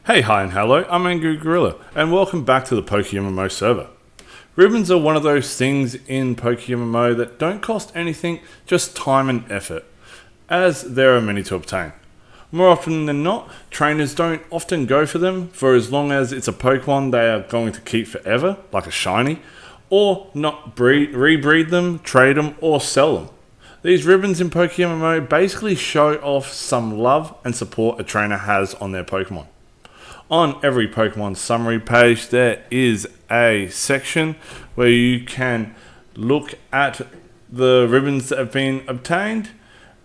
Hey, hi and hello, I'm Angry Gorilla, and welcome back to the Pokemmo server. Ribbons are one of those things in Pokemmo that don't cost anything, just time and effort, as there are many to obtain. More often than not, trainers don't often go for them for as long as it's a Pokemon they are going to keep forever, like a shiny, or not rebreed them, trade them, or sell them. These ribbons in Pokemmo basically show off some love and support a trainer has on their Pokemon. On every Pokemon summary page, there is a section where you can look at the ribbons that have been obtained.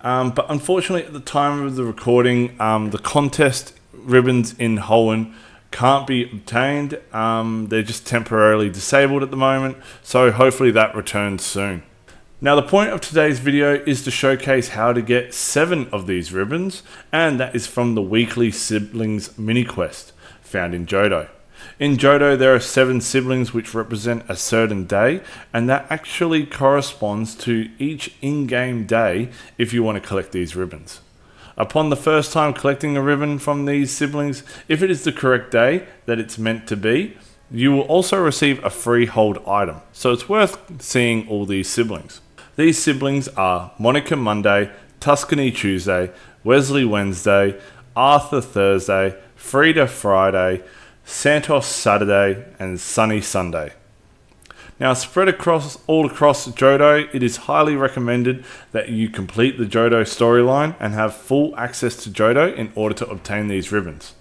But unfortunately, at the time of the recording, the contest ribbons in Hoenn can't be obtained. They're just temporarily disabled at the moment, so hopefully that returns soon. Now, the point of today's video is to showcase how to get 7 of these ribbons, and that is from the weekly Siblings mini quest found in Johto. In Johto, there are 7 siblings which represent a certain day, and that actually corresponds to each in-game day if you want to collect these ribbons. Upon the first time collecting a ribbon from these siblings, if it is the correct day that it's meant to be, you will also receive a free hold item, so it's worth seeing all these siblings. These siblings are Monica Monday, Tuscany Tuesday, Wesley Wednesday, Arthur Thursday, Frida Friday, Santos Saturday, and Sunny Sunday. Now, spread all across Johto, it is highly recommended that you complete the Johto storyline and have full access to Johto in order to obtain these ribbons.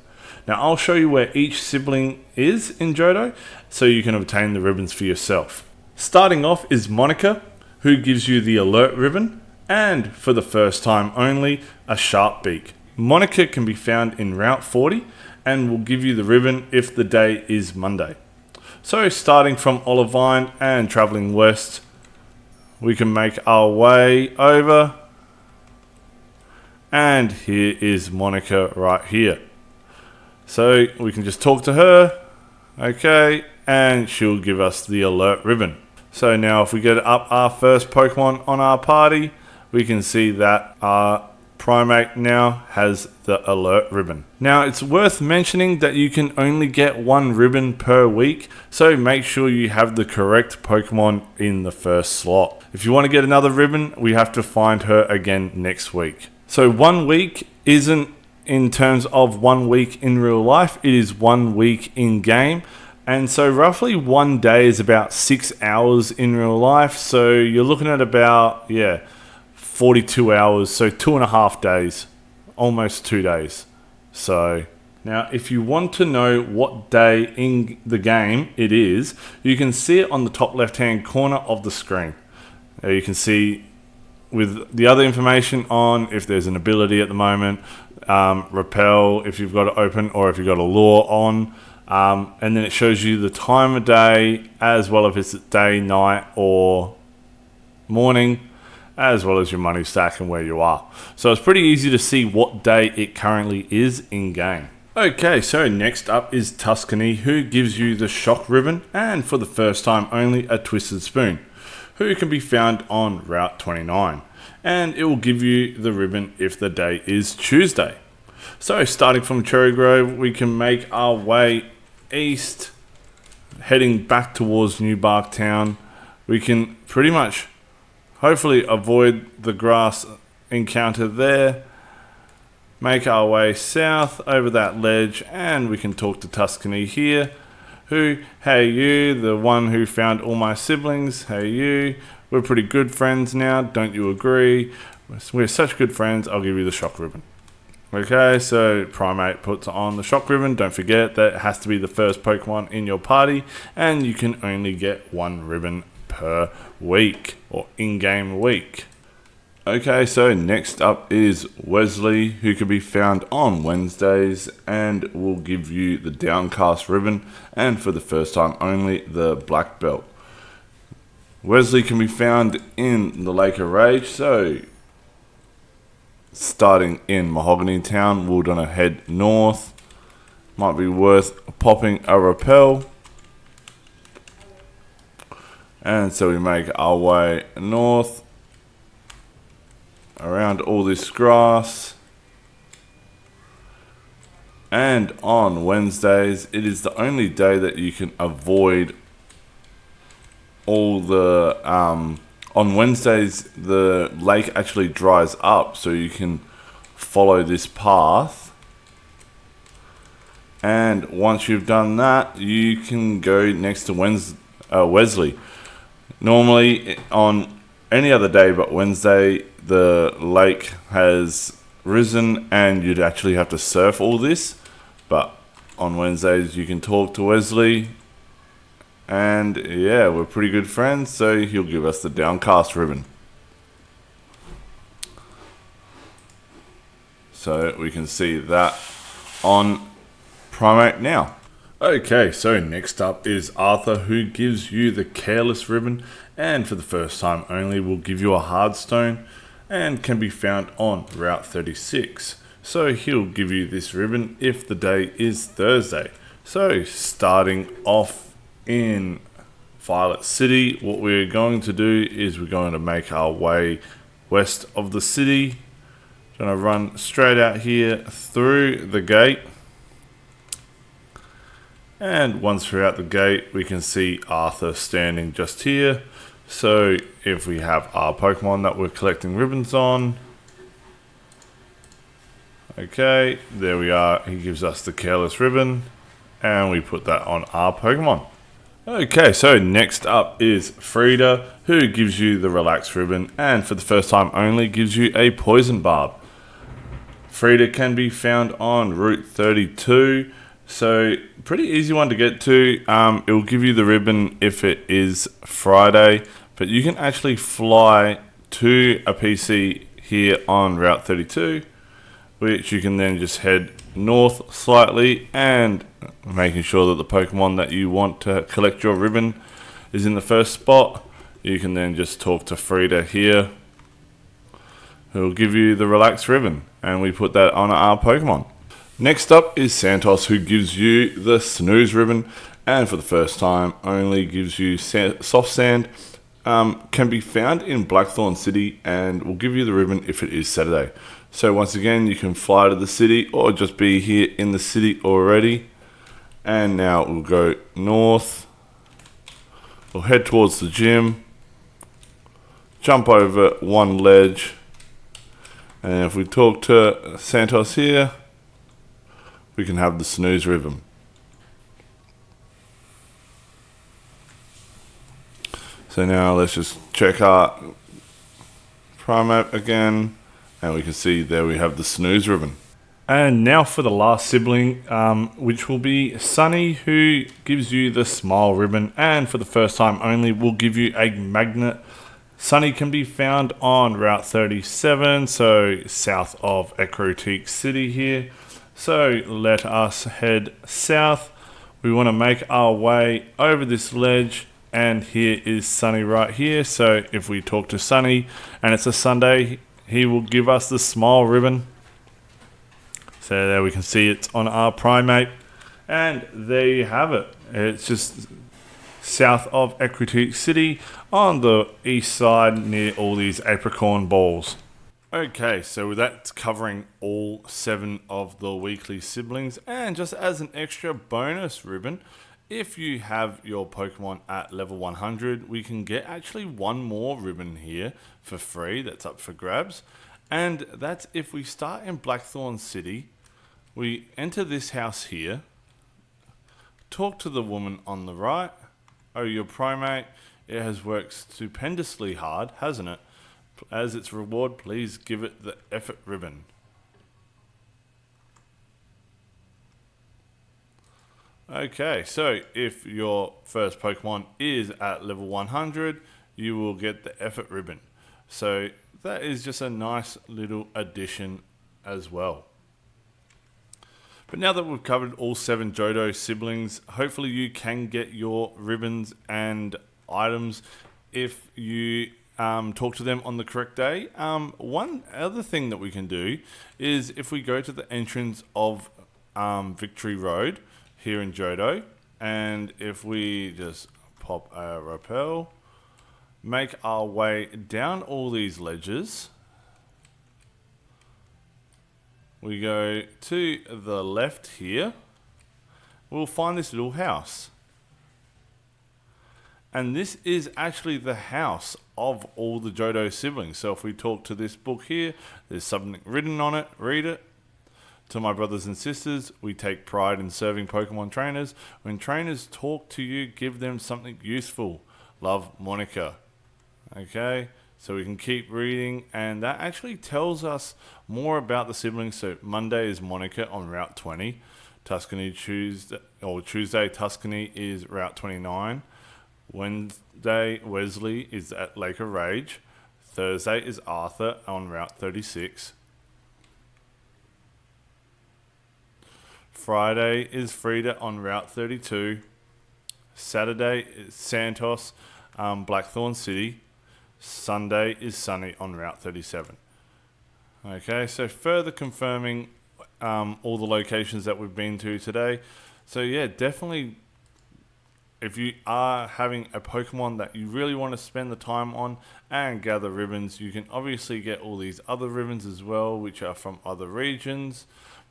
Now, I'll show you where each sibling is in Johto so you can obtain the ribbons for yourself. Starting off is Monica, who gives you the alert ribbon, and for the first time only, a sharp beak. Monica can be found in Route 40 and will give you the ribbon if the day is Monday. So starting from Olivine and travelling west, we can make our way over, and here is Monica right here. So we can just talk to her, okay, and she'll give us the alert ribbon. So now if we get up our first Pokemon on our party, we can see that our Primate now has the alert ribbon. Now, it's worth mentioning that you can only get 1 ribbon per week, so make sure you have the correct Pokemon in the first slot. If you want to get another ribbon, we have to find her again next week. So 1 week isn't in terms of 1 week in real life, it is 1 week in game. And so roughly 1 day is about 6 hours in real life. So you're looking at about, 42 hours. So 2.5 days, almost 2 days. So now if you want to know what day in the game it is, you can see it on the top left-hand corner of the screen. Now you can see with the other information on if there's an ability at the moment, repel if you've got it open or if you've got a lure on. And then it shows you the time of day as well if it's day, night or morning, as well as your money stack and where you are. So it's pretty easy to see what day it currently is in game. Okay, so next up is Tuscany, who gives you the shock ribbon and for the first time only a twisted spoon, who can be found on Route 29. And it will give you the ribbon if the day is Tuesday. So starting from Cherry Grove, we can make our way east, heading back towards New Bark Town. We can pretty much hopefully avoid the grass encounter there, make our way south over that ledge, and we can talk to Tuscany here, who, hey you, the one who found all my siblings, hey you, we're pretty good friends now, don't you agree? We're such good friends, I'll give you the shock ribbon. Okay, so Primate puts on the shock ribbon. Don't forget that it has to be the first Pokemon in your party, and you can only get 1 ribbon per week, or in-game week. Okay, so next up is Wesley, who can be found on Wednesdays, and will give you the Downcast Ribbon, and for the first time only, the Black Belt. Wesley can be found in the Lake of Rage, so starting in Mahogany Town, we're going to head north. Might be worth popping a repel. And so we make our way north around all this grass. And on Wednesdays, it is the only day that you can avoid all the... on Wednesdays, the lake actually dries up, so you can follow this path. And once you've done that, you can go next to Wesley. Normally, on any other day but Wednesday, the lake has risen and you'd actually have to surf all this. But on Wednesdays, you can talk to Wesley. And yeah, we're pretty good friends, so he'll give us the Downcast Ribbon. So we can see that on Primate now. Okay, so next up is Arthur, who gives you the Careless Ribbon, and for the first time only will give you a Hardstone, and can be found on Route 36. So he'll give you this ribbon if the day is Thursday. So starting off in Violet City, what we're going to do is we're going to make our way west of the city. Going to run straight out here through the gate. And once we're out the gate, we can see Arthur standing just here. So if we have our Pokemon that we're collecting ribbons on, okay, there we are. He gives us the Careless Ribbon, and we put that on our Pokemon. Okay, so next up is Frida, who gives you the Relax Ribbon, and for the first time only gives you a Poison Barb. Frida can be found on Route 32. So pretty easy one to get to. It will give you the ribbon if it is Friday, but you can actually fly to a PC here on Route 32, which you can then just head north slightly, and making sure that the Pokemon that you want to collect your ribbon is in the first spot. You can then just talk to Frida here, who will give you the Relax Ribbon, and we put that on our Pokemon. Next up is Santos, who gives you the Snooze Ribbon, and for the first time only gives you Soft Sand. Can be found in Blackthorn City, and will give you the ribbon if it is Saturday. So once again, you can fly to the city or just be here in the city already. And now we'll go north. We'll head towards the gym, jump over one ledge, and if we talk to Santos here, we can have the Snooze Ribbon. So now let's just check our Primate again, and we can see there we have the Snooze Ribbon. And now for the last sibling, which will be Sunny, who gives you the Smile Ribbon, and for the first time only will give you a magnet. Sunny can be found on Route 37, so south of Ecruteak City here. So let us head south. We want to make our way over this ledge, and here is Sunny right here. So if we talk to Sunny and it's a Sunday, he will give us the Smile Ribbon. So there we can see it's on our Primate, and there you have it. It's just south of Ecruteak City on the east side near all these apricorn balls. Okay, so that's covering all 7 of the weekly siblings, and just as an extra bonus ribbon, if you have your Pokemon at level 100, we can get actually one more ribbon here for free that's up for grabs, and that's if we start in Blackthorn City, we enter this house here, talk to the woman on the right. Oh, your Primate, it has worked stupendously hard, hasn't it? As its reward, please give it the effort ribbon. Okay, so if your first Pokemon is at level 100, you will get the effort ribbon. So that is just a nice little addition as well. But now that we've covered all 7 Johto siblings, hopefully you can get your ribbons and items if you talk to them on the correct day. One other thing that we can do is if we go to the entrance of Victory Road here in Johto, and if we just pop a rappel, make our way down all these ledges, we go to the left here, we'll find this little house. And this is actually the house of all the Johto siblings. So if we talk to this book here, there's something written on it, read it. To my brothers and sisters, we take pride in serving Pokemon trainers. When trainers talk to you, give them something useful. Love, Monica. Okay, so we can keep reading, and that actually tells us more about the siblings. So Monday is Monica on Route 20. Tuesday, Tuscany is Route 29. Wednesday, Wesley is at Lake of Rage. Thursday is Arthur on Route 36. Friday is Frida on Route 32. Saturday is Santos, Blackthorn City. Sunday is Sunny on Route 37. Okay, so further confirming all the locations that we've been to today. So yeah, definitely, if you are having a Pokemon that you really want to spend the time on and gather ribbons, you can obviously get all these other ribbons as well, which are from other regions.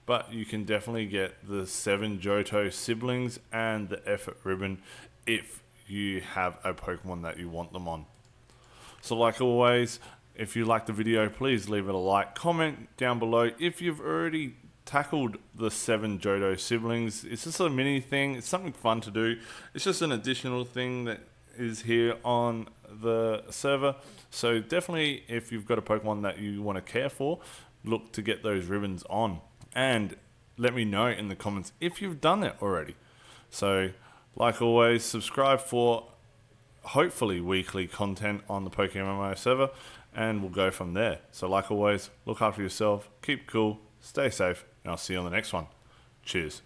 But you can definitely get the 7 Johto siblings and the effort ribbon if you have a Pokemon that you want them on. So like always, if you like the video, please leave it a like, comment down below if you've already tackled the 7 Johto siblings. It's just a mini thing, it's something fun to do. It's just an additional thing that is here on the server. So definitely, if you've got a Pokemon that you want to care for, look to get those ribbons on. And let me know in the comments if you've done it already. So like always, subscribe for hopefully weekly content on the Pokemmo server, and we'll go from there. So like always, look after yourself, keep cool, stay safe, and I'll see you on the next one. Cheers.